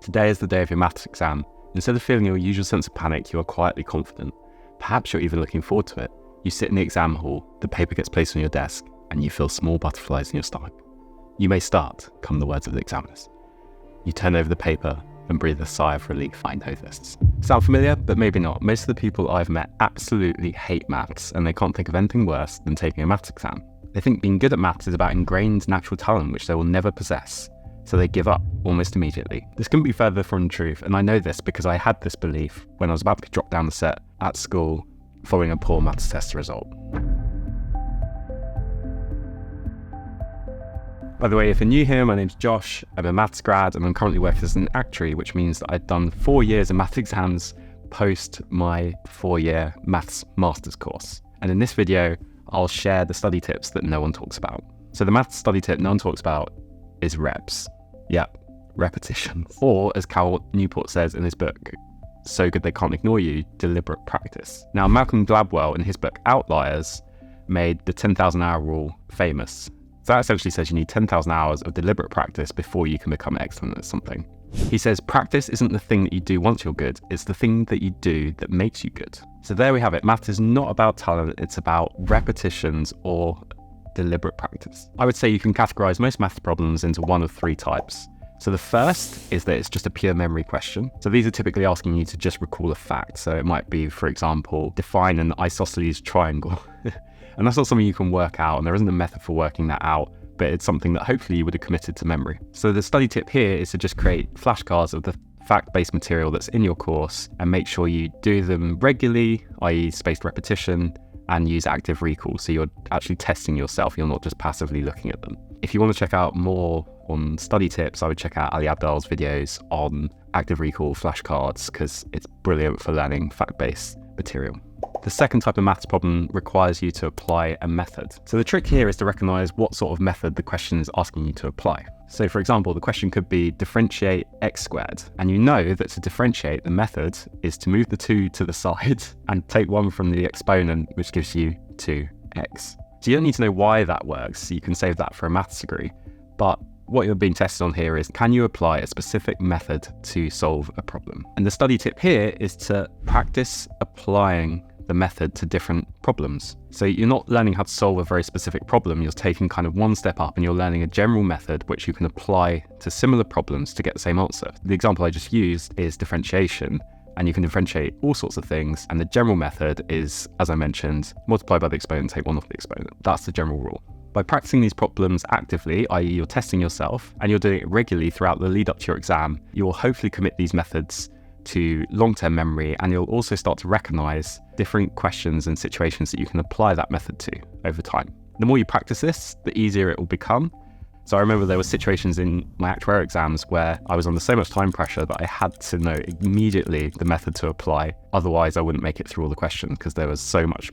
Today is the day of your maths exam. Instead of feeling your usual sense of panic, you are quietly confident. Perhaps you're even looking forward to it. You sit in the exam hall, the paper gets placed on your desk, and you feel small butterflies in your stomach. You may start, come the words of the examiners. You turn over the paper and breathe a sigh of relief. I know this. Sound familiar? But maybe not. Most of the people I've met absolutely hate maths, and they can't think of anything worse than taking a maths exam. They think being good at maths is about ingrained natural talent which they will never possess, so they give up almost immediately. This couldn't be further from the truth, and I know this because I had this belief when I was about to be dropped down the set at school following a poor maths test result. By the way, if you're new here, my name's Josh. I'm a maths grad and I'm currently working as an actuary, which means that I've done 4 years of maths exams post my 4-year maths master's course. And in this video, I'll share the study tips that no one talks about. So the maths study tip no one talks about is reps. Yep, repetition. Or as Cal Newport says in his book, So Good They Can't Ignore You, deliberate practice. Now, Malcolm Gladwell in his book Outliers made the 10,000 hour rule famous. So that essentially says you need 10,000 hours of deliberate practice before you can become excellent at something. He says practice isn't the thing that you do once you're good, it's the thing that you do that makes you good. So there we have it. Maths is not about talent, it's about repetitions or deliberate practice. I would say you can categorize most maths problems into one of 3 types. So the first is that it's just a pure memory question. So these are typically asking you to just recall a fact. So it might be, for example, define an isosceles triangle. And that's not something you can work out, and there isn't a method for working that out, but it's something that hopefully you would have committed to memory. So the study tip here is to just create flashcards of the fact-based material that's in your course and make sure you do them regularly, i.e. spaced repetition, and use active recall. So you're actually testing yourself, you're not just passively looking at them. If you want to check out more on study tips, I would check out Ali Abdaal's videos on active recall flashcards because it's brilliant for learning fact-based material. The second type of maths problem requires you to apply a method. So the trick here is to recognize what sort of method the question is asking you to apply. So for example, the question could be differentiate x squared. And you know that to differentiate, the method is to move the 2 to the side and take 1 from the exponent, which gives you 2x. So you don't need to know why that works. You can save that for a maths degree. But what you're being tested on here is, can you apply a specific method to solve a problem? And the study tip here is to practice applying the method to different problems. So you're not learning how to solve a very specific problem, you're taking kind of one step up and you're learning a general method which you can apply to similar problems to get the same answer. The example I just used is differentiation, and you can differentiate all sorts of things, and the general method is, as I mentioned, multiply by the exponent, take 1 off the exponent. That's the general rule. By practicing these problems actively, i.e. you're testing yourself, and you're doing it regularly throughout the lead up to your exam, you'll hopefully commit these methods to long-term memory, and you'll also start to recognize different questions and situations that you can apply that method to over time. The more you practice this, the easier it will become. So I remember there were situations in my actuary exams where I was under so much time pressure that I had to know immediately the method to apply. Otherwise, I wouldn't make it through all the questions because there was so much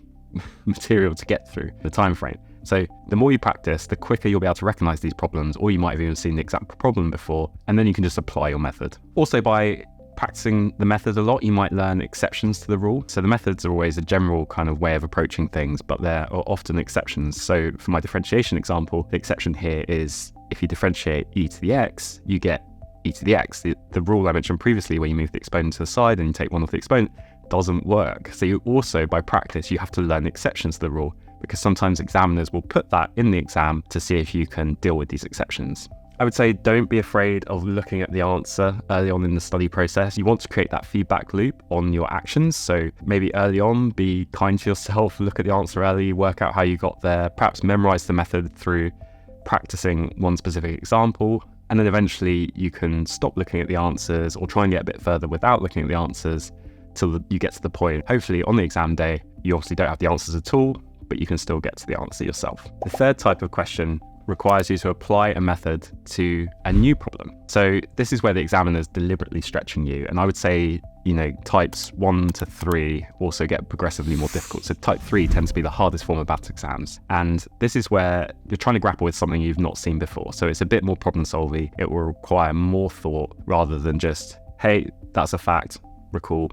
material to get through the time frame. So the more you practice, the quicker you'll be able to recognize these problems, or you might have even seen the exact problem before, and then you can just apply your method. Also, by practicing the method a lot, you might learn exceptions to the rule. So the methods are always a general kind of way of approaching things, but there are often exceptions. So for my differentiation example, the exception here is if you differentiate e to the x, you get e to the x. The rule I mentioned previously where you move the exponent to the side and you take 1 off the exponent doesn't work. So you also, by practice, you have to learn exceptions to the rule, because sometimes examiners will put that in the exam to see if you can deal with these exceptions. I would say don't be afraid of looking at the answer early on in the study process. You want to create that feedback loop on your actions. So maybe early on, be kind to yourself, look at the answer early, work out how you got there, perhaps memorize the method through practicing one specific example. And then eventually you can stop looking at the answers or try and get a bit further without looking at the answers till you get to the point. Hopefully on the exam day, you obviously don't have the answers at all, but you can still get to the answer yourself. The third type of question requires you to apply a method to a new problem. So this is where the examiner is deliberately stretching you. And I would say, types 1 to 3 also get progressively more difficult. So type 3 tends to be the hardest form of maths exams. And this is where you're trying to grapple with something you've not seen before. So it's a bit more problem solving. It will require more thought rather than just, hey, that's a fact, recall,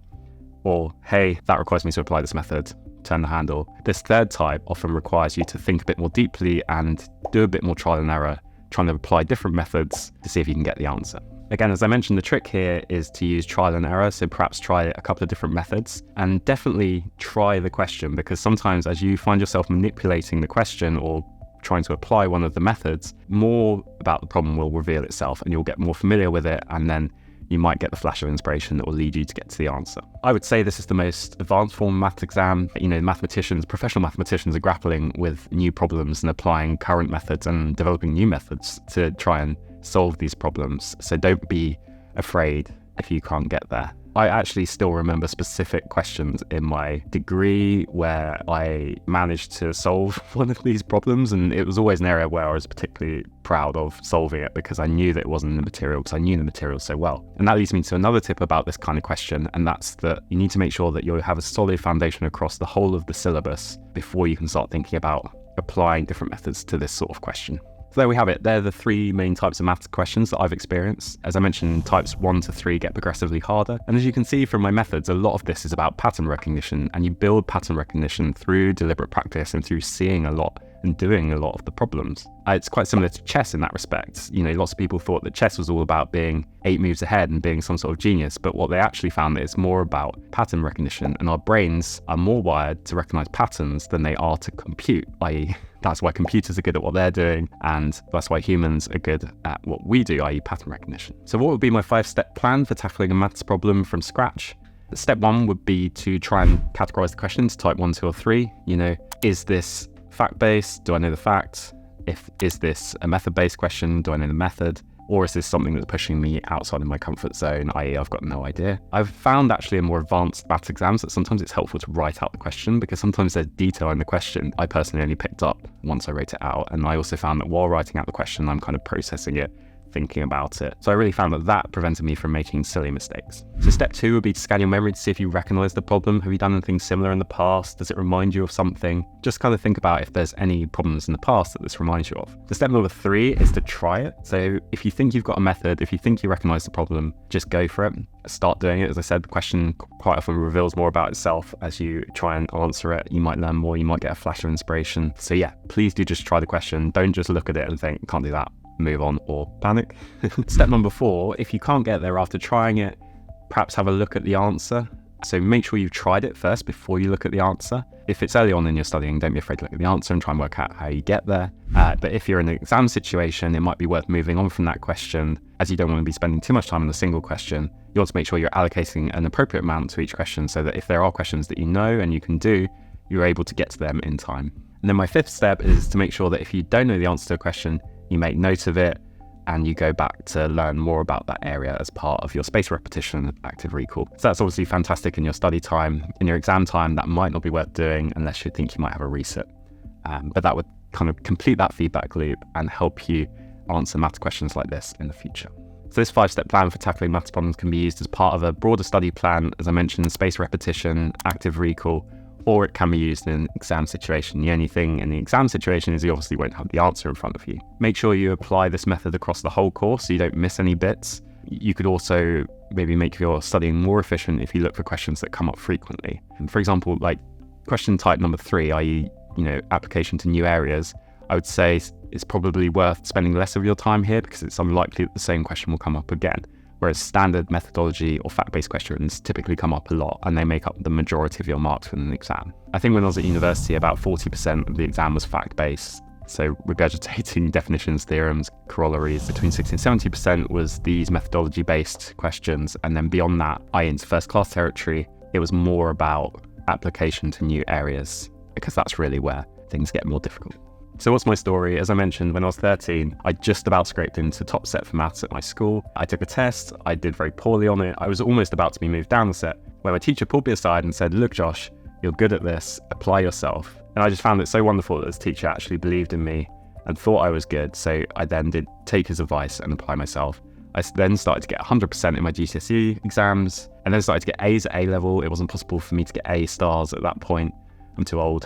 or hey, that requires me to apply this method, turn the handle. This third type often requires you to think a bit more deeply and do a bit more trial and error, trying to apply different methods to see if you can get the answer. Again, as I mentioned, the trick here is to use trial and error. So perhaps try a couple of different methods and definitely try the question, because sometimes as you find yourself manipulating the question or trying to apply one of the methods, more about the problem will reveal itself and you'll get more familiar with it, and then you might get the flash of inspiration that will lead you to get to the answer. I would say this is the most advanced form of maths exam. Mathematicians, professional mathematicians are grappling with new problems and applying current methods and developing new methods to try and solve these problems. So don't be afraid if you can't get there. I actually still remember specific questions in my degree where I managed to solve one of these problems, and it was always an area where I was particularly proud of solving it because I knew that it wasn't in the material, because I knew the material so well. And that leads me to another tip about this kind of question, and that's that you need to make sure that you have a solid foundation across the whole of the syllabus before you can start thinking about applying different methods to this sort of question. So there we have it. They're the three main types of maths questions that I've experienced. As I mentioned, types 1 to 3 get progressively harder. And as you can see from my methods, a lot of this is about pattern recognition, and you build pattern recognition through deliberate practice and through seeing a lot and doing a lot of the problems. It's quite similar to chess in that respect. Lots of people thought that chess was all about being 8 moves ahead and being some sort of genius, but what they actually found that it's more about pattern recognition, and our brains are more wired to recognize patterns than they are to compute, i.e. that's why computers are good at what they're doing, and that's why humans are good at what we do, i.e. pattern recognition. So what would be my 5-step plan for tackling a maths problem from scratch? Step 1 would be to try and categorize the questions, type 1, 2, or 3. Is this fact-based? Do I know the facts? Is this a method-based question? Do I know the method? Or is this something that's pushing me outside of my comfort zone, i.e. I've got no idea? I've found actually in more advanced maths exams that sometimes it's helpful to write out the question, because sometimes there's detail in the question I personally only picked up once I wrote it out. And I also found that while writing out the question, I'm kind of processing it, thinking about it. So I really found that prevented me from making silly mistakes. So step 2 would be to scan your memory to see if you recognize the problem. Have you done anything similar in the past? Does it remind you of something? Just kind of think about if there's any problems in the past that this reminds you of. The step number 3 is to try it. So if you think you've got a method, if you think you recognize the problem, just go for it. Start doing it. As I said, the question quite often reveals more about itself as you try and answer it. You might learn more, you might get a flash of inspiration. So yeah, please do just try the question. Don't just look at it and think, can't do that, move on, or panic. Step number 4, if you can't get there after trying it, perhaps have a look at the answer. So make sure you've tried it first before you look at the answer. If it's early on in your studying, don't be afraid to look at the answer and try and work out how you get there. But if you're in an exam situation, it might be worth moving on from that question, as you don't want to be spending too much time on a single question. You want to make sure you're allocating an appropriate amount to each question, so that if there are questions that you know and you can do, you're able to get to them in time. And then my 5th step is to make sure that if you don't know the answer to a question, you make note of it and you go back to learn more about that area as part of your spaced repetition active recall. So that's obviously fantastic in your study time. In your exam time, that might not be worth doing unless you think you might have a resit. But that would kind of complete that feedback loop and help you answer maths questions like this in the future. So this 5-step plan for tackling maths problems can be used as part of a broader study plan, as I mentioned, spaced repetition, active recall, or it can be used in an exam situation. The only thing in the exam situation is you obviously won't have the answer in front of you. Make sure you apply this method across the whole course so you don't miss any bits. You could also maybe make your studying more efficient if you look for questions that come up frequently. And for example, like question type number 3, i.e. application to new areas, I would say it's probably worth spending less of your time here because it's unlikely that the same question will come up again. Whereas standard methodology or fact-based questions typically come up a lot and they make up the majority of your marks in an exam. I think when I was at university, about 40% of the exam was fact-based. So regurgitating definitions, theorems, corollaries. Between 60 and 70% was these methodology-based questions. And then beyond that, into first-class territory, it was more about application to new areas, because that's really where things get more difficult. So what's my story? As I mentioned, when I was 13, I just about scraped into top set for maths at my school. I took a test, I did very poorly on it. I was almost about to be moved down the set, where my teacher pulled me aside and said, "Look, Josh, you're good at this, apply yourself." And I just found it so wonderful that this teacher actually believed in me and thought I was good. So I then did take his advice and apply myself. I then started to get 100% in my GCSE exams, and then started to get A's at A level. It wasn't possible for me to get A stars at that point. I'm too old.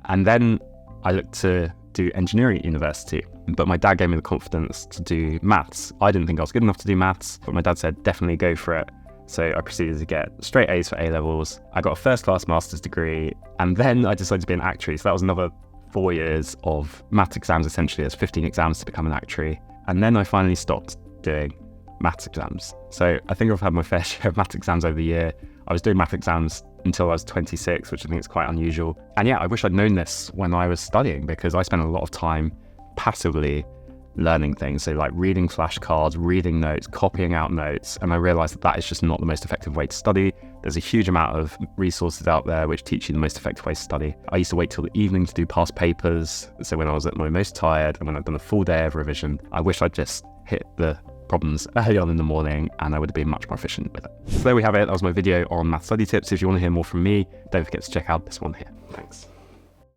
And then I looked to do engineering at university, but my dad gave me the confidence to do maths. I didn't think I was good enough to do maths, but my dad said, definitely go for it. So I proceeded to get straight A's for A levels. I got a first-class master's degree, and then I decided to be an actuary. So that was another 4 years of maths exams, essentially. There's 15 exams to become an actuary. And then I finally stopped doing maths exams. So I think I've had my fair share of maths exams over the year. I was doing maths exams until I was 26, which I think is quite unusual. And yeah, I wish I'd known this when I was studying, because I spent a lot of time passively learning things. So like reading flashcards, reading notes, copying out notes. And I realized that that is just not the most effective way to study. There's a huge amount of resources out there which teach you the most effective way to study. I used to wait till the evening to do past papers. So when I was at my most tired and when I'd done a full day of revision, I wish I'd just hit the problems early on in the morning and I would have been much more efficient with it. So there we have it. That was my video on math study tips. If you want to hear more from me, don't forget to check out this one here. Thanks.